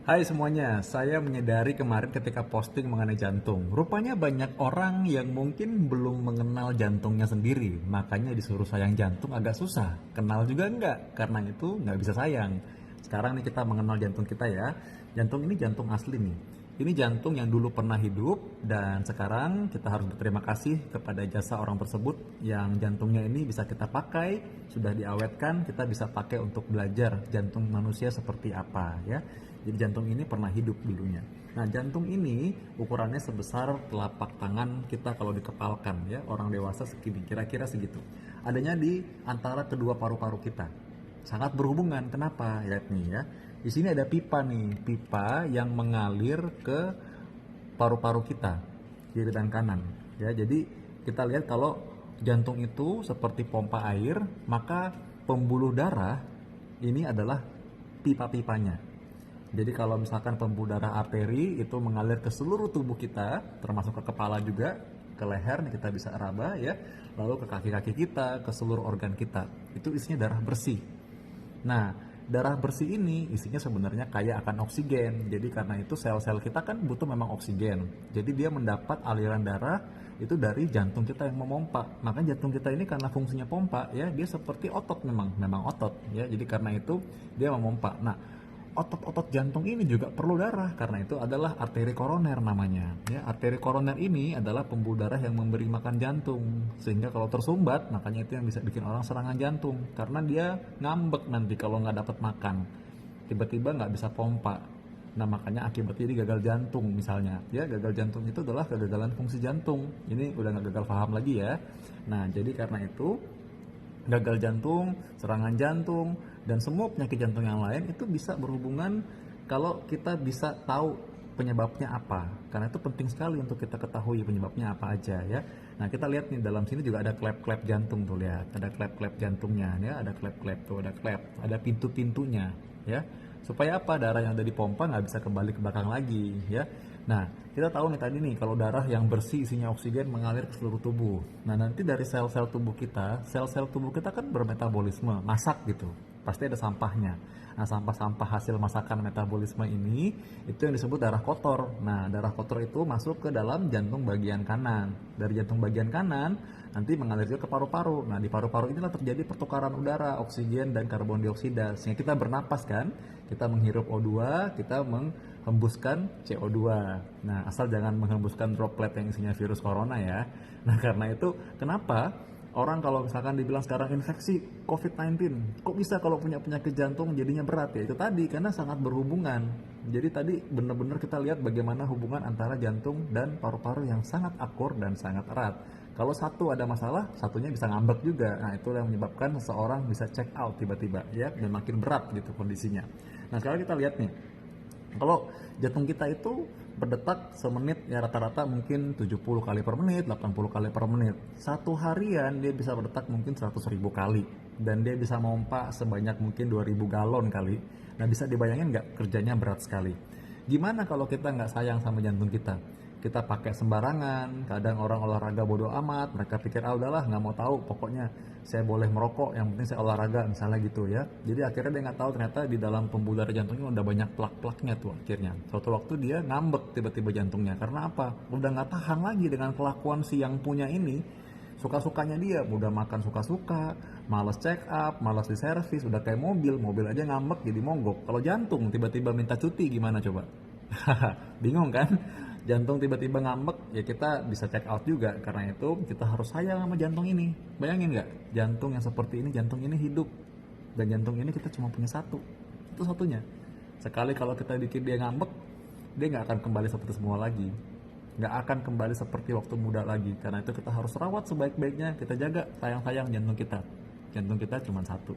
Hai semuanya, saya menyadari kemarin ketika posting mengenai jantung, rupanya banyak orang yang mungkin belum mengenal jantungnya sendiri, makanya disuruh sayang jantung agak susah. Kenal juga enggak, karena itu nggak bisa sayang. Sekarang nih kita mengenal jantung kita ya. Jantung ini jantung asli nih. Ini jantung yang dulu pernah hidup dan sekarang kita harus berterima kasih kepada jasa orang tersebut yang jantungnya ini bisa kita pakai, sudah diawetkan, kita bisa pakai untuk belajar jantung manusia seperti apa ya. Jadi jantung ini pernah hidup dulunya. Nah, jantung ini ukurannya sebesar telapak tangan kita kalau dikepalkan ya, orang dewasa segini, kira-kira segitu. Adanya di antara kedua paru-paru kita. Sangat berhubungan. Kenapa? Lihat nih ya. Di sini ada pipa nih, pipa yang mengalir ke paru-paru kita, kiri dan kanan. Ya, jadi kita lihat kalau jantung itu seperti pompa air, maka pembuluh darah ini adalah pipa-pipanya. Jadi kalau misalkan pembuluh darah arteri itu mengalir ke seluruh tubuh kita, termasuk ke kepala juga, ke leher nih kita bisa raba ya, lalu ke kaki-kaki kita, ke seluruh organ kita. Itu isinya darah bersih. Nah, darah bersih ini isinya sebenarnya kaya akan oksigen. Jadi karena itu sel-sel kita kan butuh memang oksigen. Jadi dia mendapat aliran darah itu dari jantung kita yang memompa. Makanya jantung kita ini karena fungsinya pompa ya, dia seperti otot memang otot ya. Jadi karena itu dia memompa. Nah, otot-otot jantung ini juga perlu darah, karena itu adalah arteri koroner namanya ya. Arteri koroner ini adalah pembuluh darah yang memberi makan jantung, sehingga kalau tersumbat, makanya itu yang bisa bikin orang serangan jantung, karena dia ngambek nanti kalau nggak dapat makan, tiba-tiba nggak bisa pompa. Nah, makanya akibatnya jadi gagal jantung misalnya ya. Gagal jantung itu adalah kegagalan fungsi jantung. Ini udah nggak gagal paham lagi ya. Nah, jadi karena itu gagal jantung, serangan jantung, dan semua penyakit jantung yang lain itu bisa berhubungan kalau kita bisa tahu penyebabnya apa. Karena itu penting sekali untuk kita ketahui penyebabnya apa aja ya. Nah, kita lihat nih dalam sini juga ada klep-klep jantung tuh, lihat. Ada klep-klep jantungnya ya, ada klep-klep tuh, ada klep, ada pintu-pintunya ya. Supaya apa? Darah yang ada di pompa nggak bisa kembali ke belakang lagi ya. Nah, kita tahu nih tadi nih kalau darah yang bersih isinya oksigen mengalir ke seluruh tubuh. Nah, nanti dari sel-sel tubuh kita, sel-sel tubuh kita kan bermetabolisme, masak gitu. Pasti ada sampahnya. Nah, sampah-sampah hasil masakan metabolisme ini itu yang disebut darah kotor. Nah, darah kotor itu masuk ke dalam jantung bagian kanan. Dari jantung bagian kanan nanti mengalir juga ke paru-paru. Nah, di paru-paru inilah terjadi pertukaran udara, oksigen dan karbon dioksida. Sehingga kita bernapas kan, kita menghirup O2, kita menghembuskan CO2. Nah, asal jangan menghembuskan droplet yang isinya virus corona ya. Nah, karena itu kenapa orang kalau misalkan dibilang sekarang infeksi COVID-19, kok bisa kalau punya penyakit jantung jadinya berat ya? Itu tadi, karena sangat berhubungan. Jadi tadi benar-benar kita lihat bagaimana hubungan antara jantung dan paru-paru yang sangat akur dan sangat erat. Kalau satu ada masalah, satunya bisa ngambek juga. Nah, itu yang menyebabkan seseorang bisa check out tiba-tiba ya, dan makin berat gitu kondisinya. Nah, sekarang kita lihat nih, kalau jantung kita itu berdetak semenit ya rata-rata mungkin 70 kali per menit, 80 kali per menit. Satu harian dia bisa berdetak mungkin 100.000 kali. Dan dia bisa mompa sebanyak mungkin 2.000 galon kali. Nah, bisa dibayangin nggak, kerjanya berat sekali. Gimana kalau kita nggak sayang sama jantung kita? Kita pakai sembarangan, kadang orang olahraga bodo amat, mereka pikir ah udahlah nggak mau tahu, pokoknya saya boleh merokok, yang penting saya olahraga misalnya gitu ya. Jadi akhirnya dia nggak tahu ternyata di dalam pembuluh darah jantungnya udah banyak plak-plaknya tuh akhirnya. Suatu waktu dia ngambek tiba-tiba jantungnya, karena apa? Udah nggak tahan lagi dengan kelakuan si yang punya ini, suka-sukanya dia, udah makan suka-suka, malas check up, malas di servis, udah kayak mobil aja ngambek jadi monggok. Kalau jantung tiba-tiba minta cuti gimana coba? Bingung kan? Jantung tiba-tiba ngambek ya, kita bisa check out juga. Karena itu kita harus sayang sama jantung ini. Bayangin nggak, jantung yang seperti ini, jantung ini hidup, dan jantung ini kita cuma punya satu, itu satunya. Sekali kalau kita bikin dia ngambek, dia nggak akan kembali seperti semua lagi, nggak akan kembali seperti waktu muda lagi. Karena itu kita harus rawat sebaik-baiknya, kita jaga sayang-sayang jantung kita. Jantung kita cuma satu.